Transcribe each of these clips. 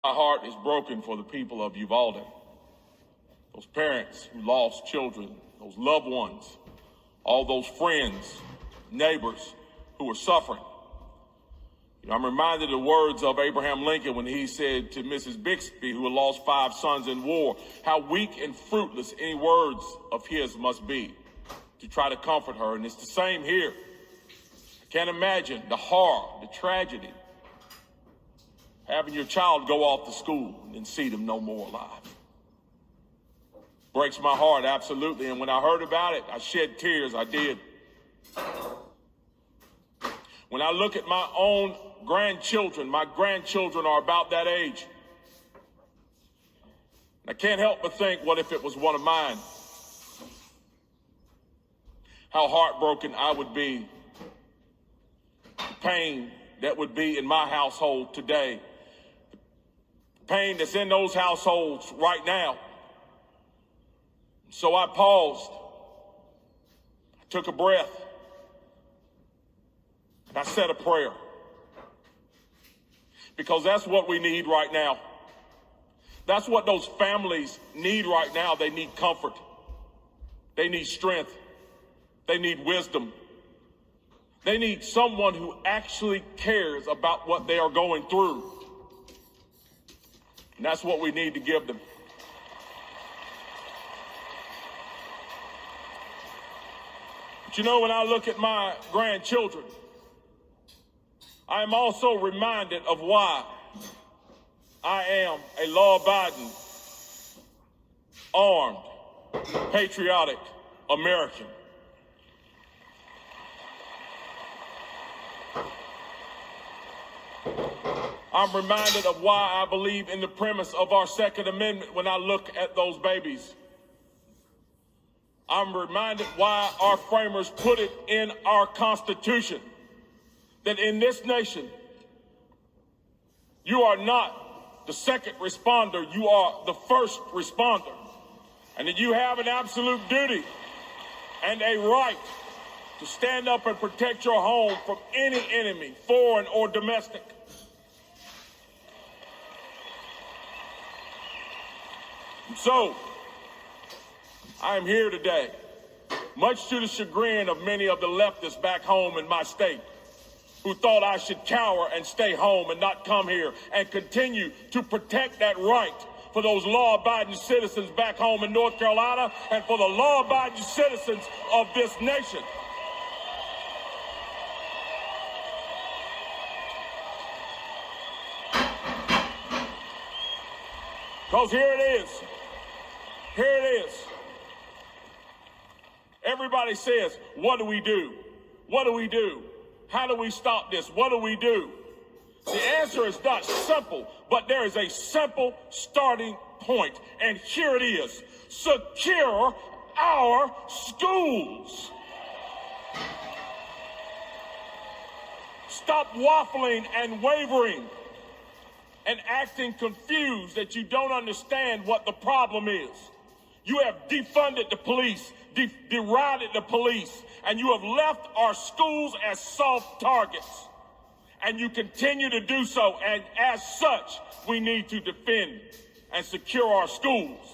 My heart is broken for the people of Uvalde, those parents who lost children, those loved ones, all those friends, neighbors who are suffering. I'm reminded of the words of Abraham Lincoln when he said to Mrs. Bixby, who had lost 5 sons in war, how weak and fruitless any words of his must be to try to comfort her. And it's the same here. I can't imagine the horror, the tragedy, having your child go off to school and then see them no more alive. Breaks my heart, absolutely. And when I heard about it, I shed tears. I did. When I look at my own grandchildren, my grandchildren are about that age. I can't help but think, what if it was one of mine? How heartbroken I would be. The pain that would be in my household today. The pain that's in those households right now. So I paused. I took a breath. And I said a prayer. Because that's what we need right now. That's what those families need right now. They need comfort. They need strength. They need wisdom. They need someone who actually cares about what they are going through. And that's what we need to give them. But you know, when I look at my grandchildren, I am also reminded of why I am a law-abiding, armed, patriotic American. I'm reminded of why I believe in the premise of our Second Amendment when I look at those babies. I'm reminded why our framers put it in our Constitution, that in this nation, you are not the second responder, you are the first responder. And that you have an absolute duty and a right to stand up and protect your home from any enemy, foreign or domestic. And so, I am here today, much to the chagrin of many of the leftists back home in my state, who thought I should cower and stay home and not come here and continue to protect that right for those law-abiding citizens back home in North Carolina and for the law-abiding citizens of this nation. Because here it is. Here it is. Everybody says, what do we do? What do we do? How do we stop this? What do we do? The answer is not simple, but there is a simple starting point. And here it is. Secure our schools. Stop waffling and wavering and acting confused that you don't understand what the problem is. You have defunded the police, derided the police, and you have left our schools as soft targets. And you continue to do so, and as such, we need to defend and secure our schools.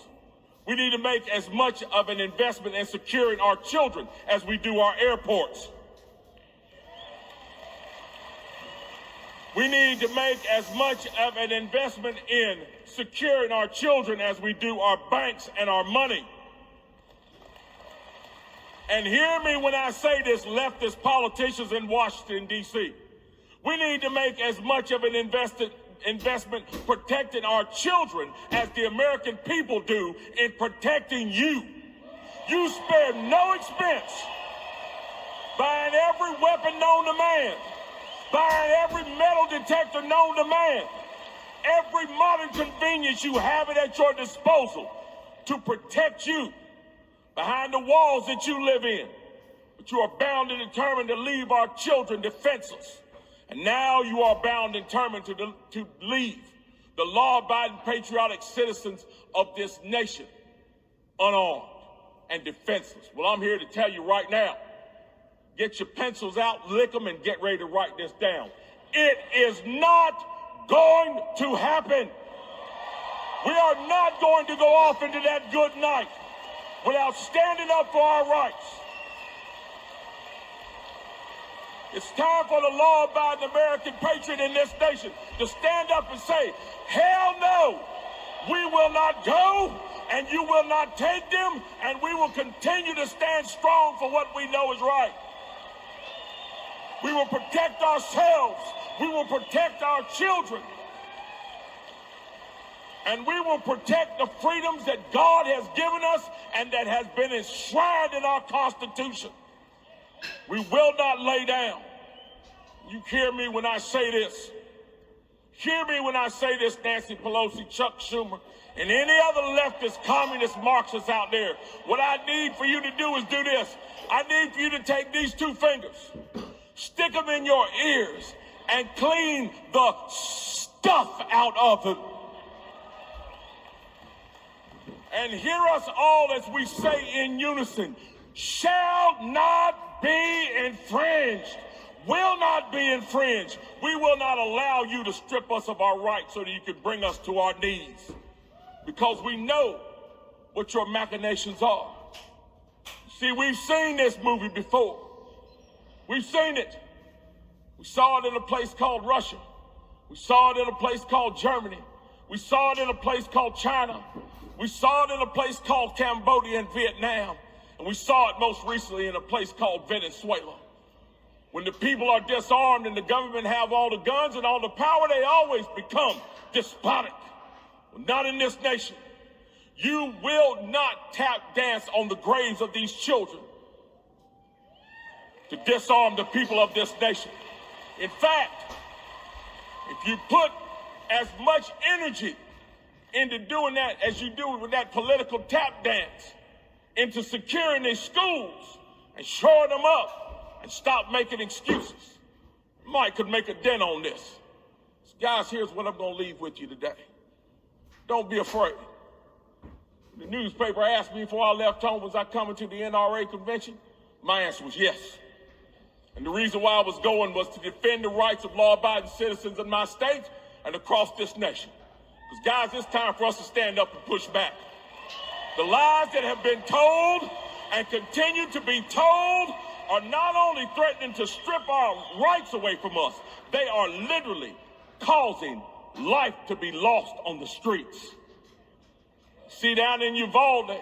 We need to make as much of an investment in securing our children as we do our airports. We need to make as much of an investment in securing our children as we do our banks and our money. And hear me when I say this, leftist politicians in Washington, D.C. We need to make as much of an investment protecting our children as the American people do in protecting you. You spare no expense buying every weapon known to man, buying every metal detector known to man, every modern convenience, you have it at your disposal to protect you behind the walls that you live in. But you are bound and determined to leave our children defenseless. And now you are bound and determined to leave the law-abiding patriotic citizens of this nation unarmed and defenseless. Well, I'm here to tell you right now, get your pencils out, lick them, and get ready to write this down. It is not going to happen. We are not going to go off into that good night without standing up for our rights. It's time for the law-abiding American patriot in this nation to stand up and say, hell no, we will not go, and you will not take them, and we will continue to stand strong for what we know is right. We will protect ourselves. We will protect our children. And we will protect the freedoms that God has given us and that has been enshrined in our Constitution. We will not lay down. You hear me when I say this. Hear me when I say this, Nancy Pelosi, Chuck Schumer, and any other leftist, communist, Marxists out there. What I need for you to do is do this. I need for you to take these two fingers, stick them in your ears, and clean the stuff out of them. And hear us all as we say in unison, shall not be infringed, will not be infringed. We will not allow you to strip us of our rights so that you can bring us to our knees, because we know what your machinations are. See, we've seen this movie before. We've seen it. We saw it in a place called Russia. We saw it in a place called Germany. We saw it in a place called China. We saw it in a place called Cambodia and Vietnam. And we saw it most recently in a place called Venezuela. When the people are disarmed and the government have all the guns and all the power, they always become despotic. Well, not in this nation. You will not tap dance on the graves of these children to disarm the people of this nation. In fact, if you put as much energy into doing that as you do with that political tap dance, into securing these schools and shoring them up and stop making excuses, Mike could make a dent on this. So guys, here's what I'm going to leave with you today. Don't be afraid. The newspaper asked me before I left home, was I coming to the NRA convention? My answer was yes. And the reason why I was going was to defend the rights of law-abiding citizens in my state and across this nation. Because, guys, it's time for us to stand up and push back. The lies that have been told and continue to be told are not only threatening to strip our rights away from us, they are literally causing life to be lost on the streets. See, down in Uvalde,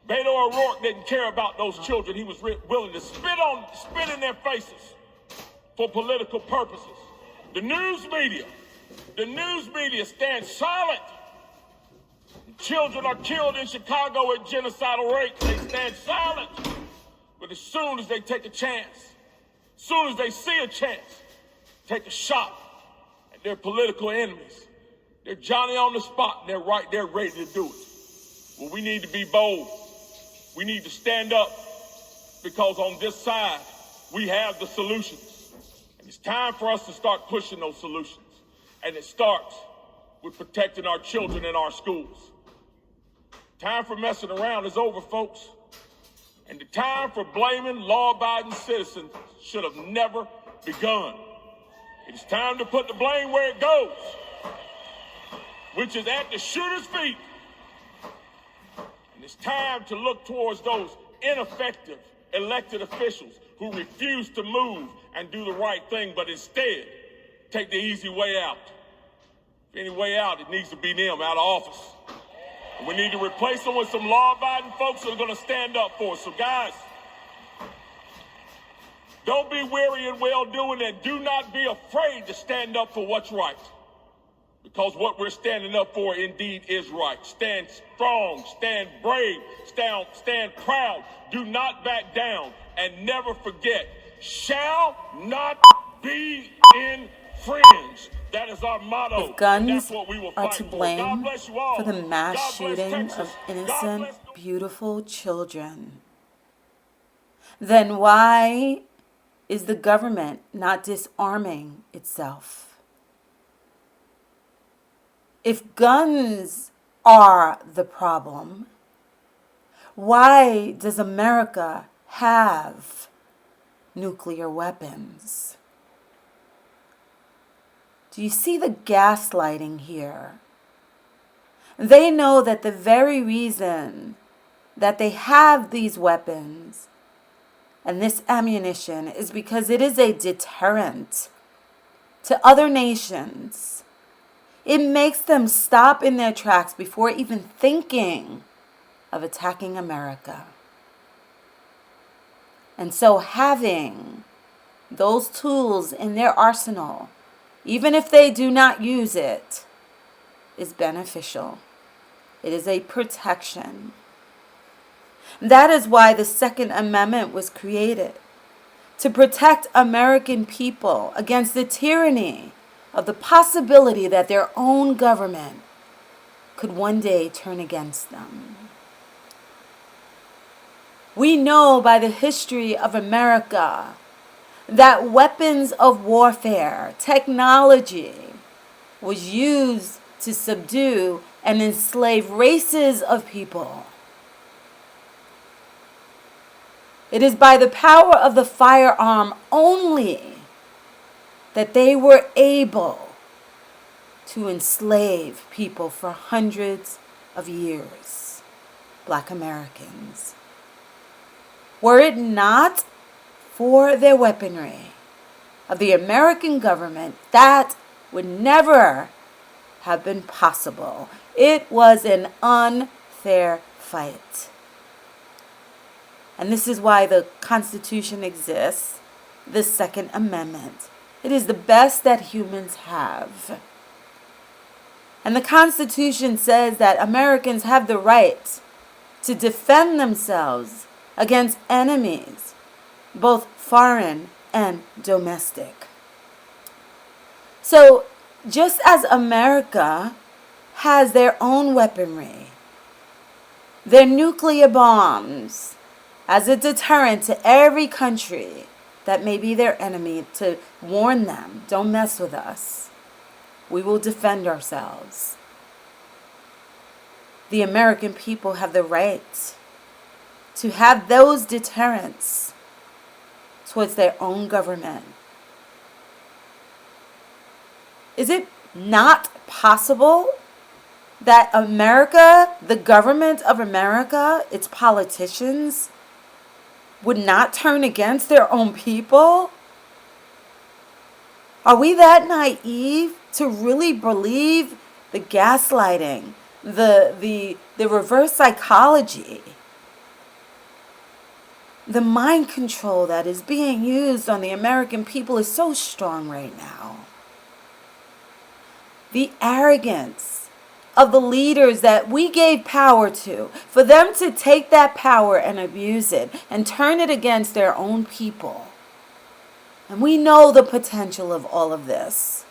Beto O'Rourke didn't care about those children. He was willing to spit in their faces for political purposes. The news media stands silent. Children are killed in Chicago at genocidal rates. They stand silent. But as soon as they take a chance, as soon as they see a chance, take a shot at their political enemies, they're Johnny on the spot, and they're right there ready to do it. Well, we need to be bold. We need to stand up, because on this side, we have the solutions. And it's time for us to start pushing those solutions. And it starts with protecting our children in our schools. Time for messing around is over, folks. And the time for blaming law-abiding citizens should have never begun. It's time to put the blame where it goes, which is at the shooter's feet. And it's time to look towards those ineffective elected officials who refuse to move and do the right thing, but instead take the easy way out. If any way out, it needs to be them out of office. And we need to replace them with some law-abiding folks who are going to stand up for us. So guys, don't be weary in well-doing, and do not be afraid to stand up for what's right. Because what we're standing up for indeed is right. Stand strong, stand brave, stand proud. Do not back down, and never forget, shall not be infringed. That is our motto. If guns That's what we will are fight to for. blame God bless you all. for the mass God bless shooting Texas. of God innocent, bless- beautiful children, then why is the government not disarming itself? If guns are the problem, why does America have nuclear weapons? Do you see the gaslighting here? They know that the very reason that they have these weapons and this ammunition is because it is a deterrent to other nations. It makes them stop in their tracks before even thinking of attacking America. And so having those tools in their arsenal, even if they do not use it, is beneficial. It is a protection. That is why the Second Amendment was created, to protect American people against the tyranny of the possibility that their own government could one day turn against them. We know by the history of America that weapons of warfare, technology, was used to subdue and enslave races of people. It is by the power of the firearm only that they were able to enslave people for hundreds of years, Black Americans. Were it not for their weaponry of the American government, that would never have been possible. It was an unfair fight. And this is why the Constitution exists, the Second Amendment. It is the best that humans have. And the Constitution says that Americans have the right to defend themselves against enemies, both foreign and domestic. So, just as America has their own weaponry, their nuclear bombs, as a deterrent to every country that may be their enemy, to warn them, don't mess with us. We will defend ourselves. The American people have the right to have those deterrents towards their own government. Is it not possible that America, the government of America, its politicians, would not turn against their own people? Are we that naive to really believe the gaslighting, the reverse psychology, the mind control that is being used on the American people is so strong right now? The arrogance of the leaders that we gave power to, for them to take that power and abuse it and turn it against their own people. And we know the potential of all of this.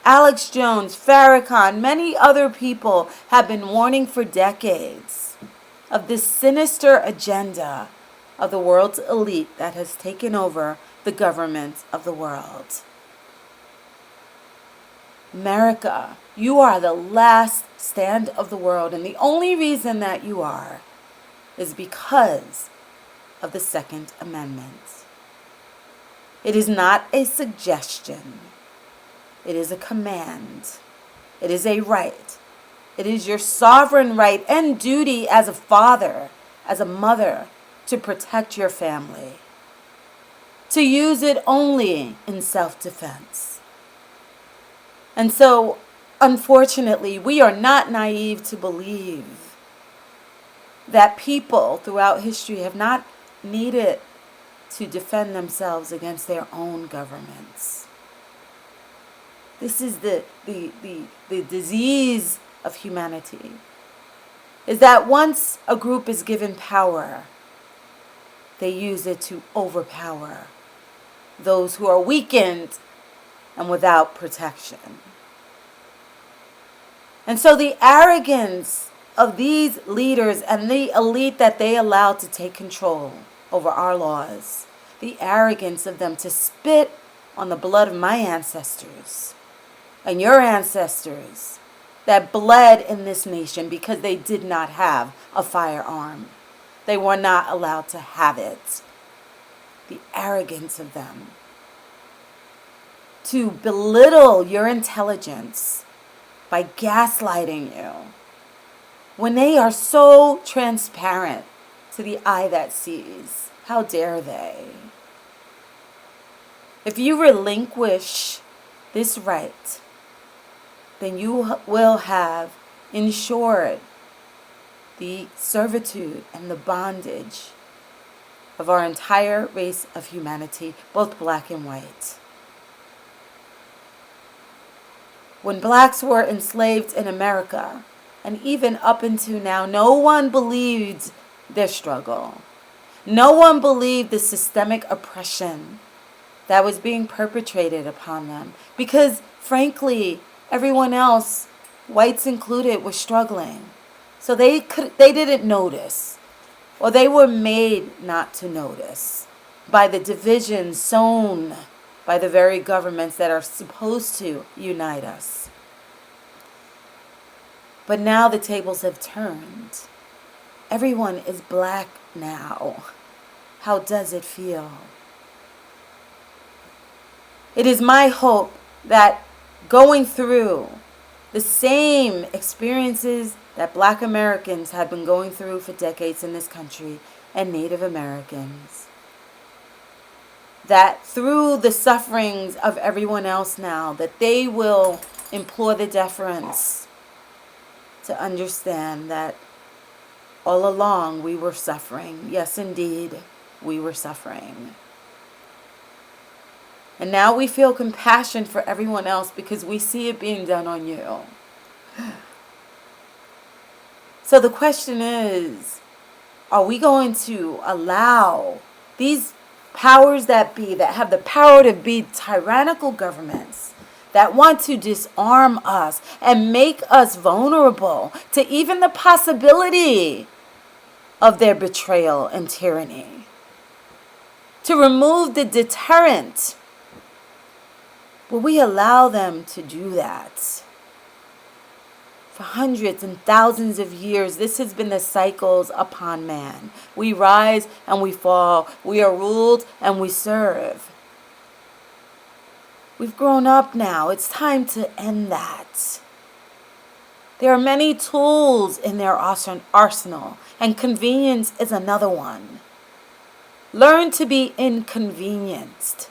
Alex Jones, Farrakhan, many other people have been warning for decades of this sinister agenda of the world's elite that has taken over the government of the world. America, you are the last stand of the world, and the only reason that you are is because of the Second Amendment. It is not a suggestion. It is a command. It is a right. It is your sovereign right and duty as a father, as a mother, to protect your family, to use it only in self-defense. And so, unfortunately, we are not naive to believe that people throughout history have not needed to defend themselves against their own governments. This is the disease of humanity, is that once a group is given power, they use it to overpower those who are weakened and without protection. And so the arrogance of these leaders and the elite that they allow to take control over our laws, the arrogance of them to spit on the blood of my ancestors and your ancestors that bled in this nation because they did not have a firearm. They were not allowed to have it. The arrogance of them to belittle your intelligence by gaslighting you when they are so transparent to the eye that sees? How dare they? If you relinquish this right, then you will have ensured the servitude and the bondage of our entire race of humanity, both black and white. When blacks were enslaved in America, and even up until now, no one believed their struggle. No one believed the systemic oppression that was being perpetrated upon them. Because, frankly, everyone else, whites included, was struggling. So they didn't notice. Or they were made not to notice by the division sown by the very governments that are supposed to unite us. But now the tables have turned. Everyone is black now. How does it feel? It is my hope that going through the same experiences that black Americans have been going through for decades in this country, and Native Americans, that through the sufferings of everyone else now, that they will implore the deference to understand that all along we were suffering. Yes, indeed, we were suffering. And now we feel compassion for everyone else because we see it being done on you. So the question is, are we going to allow these powers that be, that have the power to be tyrannical governments, that want to disarm us and make us vulnerable to even the possibility of their betrayal and tyranny, to remove the deterrent? Will we allow them to do that? For hundreds and thousands of years, this has been the cycles upon man. We rise and we fall. We are ruled and we serve. We've grown up now. It's time to end that. There are many tools in their arsenal, and convenience is another one. Learn to be inconvenienced.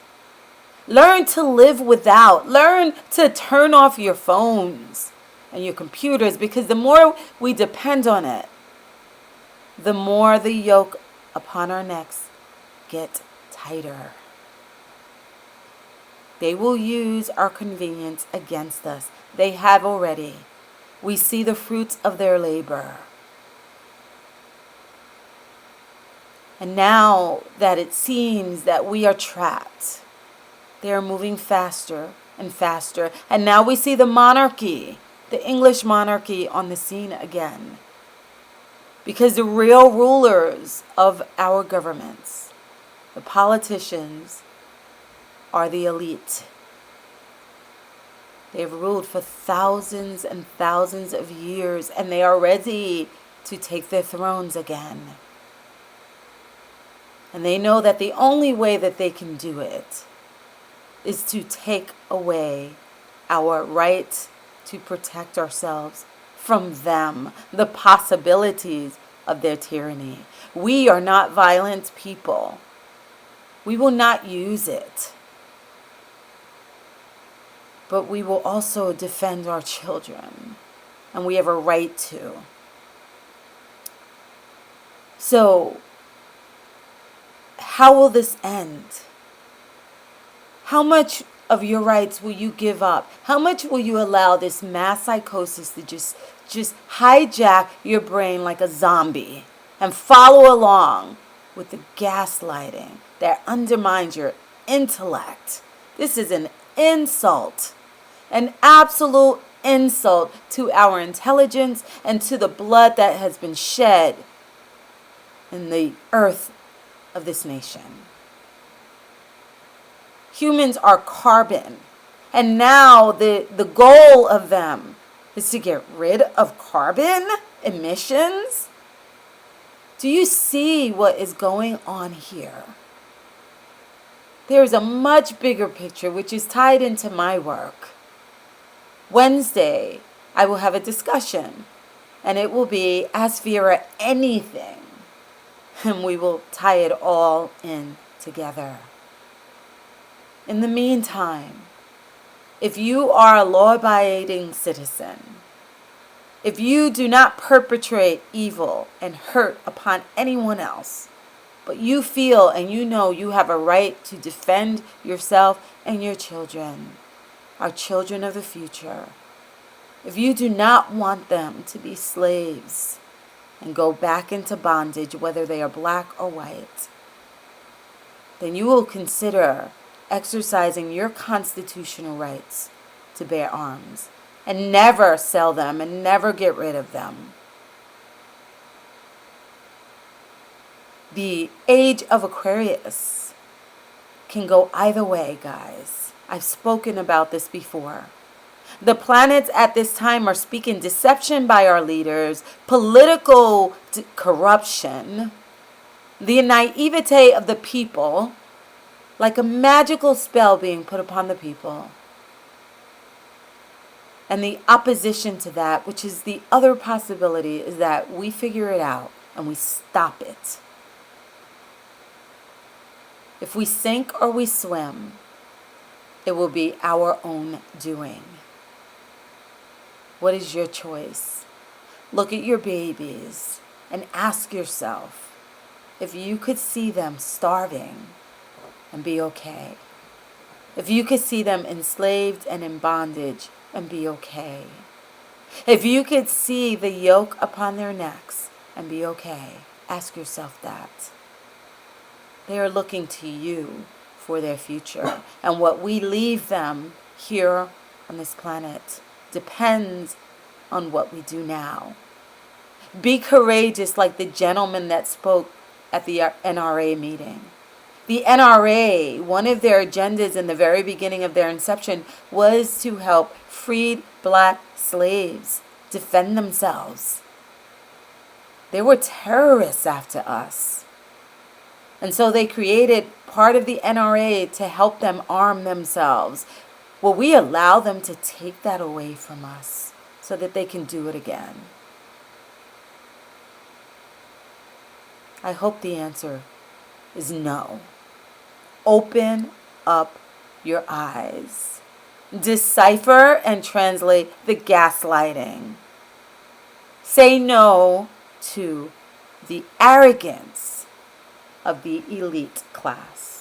Learn to live without. Learn to turn off your phones and your computers, because the more we depend on it, the more the yoke upon our necks get tighter. They will use our convenience against us. They have already. We see the fruits of their labor. And now that it seems that we are trapped, they are moving faster and faster. And now we see the monarchy, the English monarchy, on the scene again. Because the real rulers of our governments, the politicians, are the elite. They have ruled for thousands and thousands of years, and they are ready to take their thrones again. And they know that the only way that they can do it is to take away our right to protect ourselves from them, the possibilities of their tyranny. We are not violent people. We will not use it. But we will also defend our children, and we have a right to. So, how will this end? How much of your rights will you give up? How much will you allow this mass psychosis to just hijack your brain like a zombie and follow along with the gaslighting that undermines your intellect? This is an insult, an absolute insult to our intelligence and to the blood that has been shed in the earth of this nation. Humans are carbon, and now the goal of them is to get rid of carbon emissions. Do you see what is going on here? There is a much bigger picture which is tied into my work. Wednesday, I will have a discussion, And it will be, ask Vera anything, and we will tie it all in together. In the meantime, if you are a law-abiding citizen, if you do not perpetrate evil and hurt upon anyone else, but you feel and you know you have a right to defend yourself and your children, our children of the future, if you do not want them to be slaves and go back into bondage, whether they are black or white, then you will consider exercising your constitutional rights to bear arms and never sell them and never get rid of them. The age of Aquarius can go either way, guys. I've spoken about this before. The planets at this time are speaking deception by our leaders, political corruption, the naivete of the people, like a magical spell being put upon the people. And the opposition to that, which is the other possibility, is that we figure it out and we stop it. If we sink or we swim, it will be our own doing. What is your choice? Look at your babies and ask yourself if you could see them starving and be okay. If you could see them enslaved and in bondage and be okay. If you could see the yoke upon their necks and be okay. Ask yourself that. They are looking to you for their future. And what we leave them here on this planet depends on what we do now. Be courageous like the gentleman that spoke at the NRA meeting. The NRA, one of their agendas in the very beginning of their inception was to help freed black slaves defend themselves. They were terrorists after us. And so they created part of the NRA to help them arm themselves. Will we allow them to take that away from us so that they can do it again? I hope the answer is no. Open up your eyes. Decipher and translate the gaslighting. Say no to the arrogance of the elite class.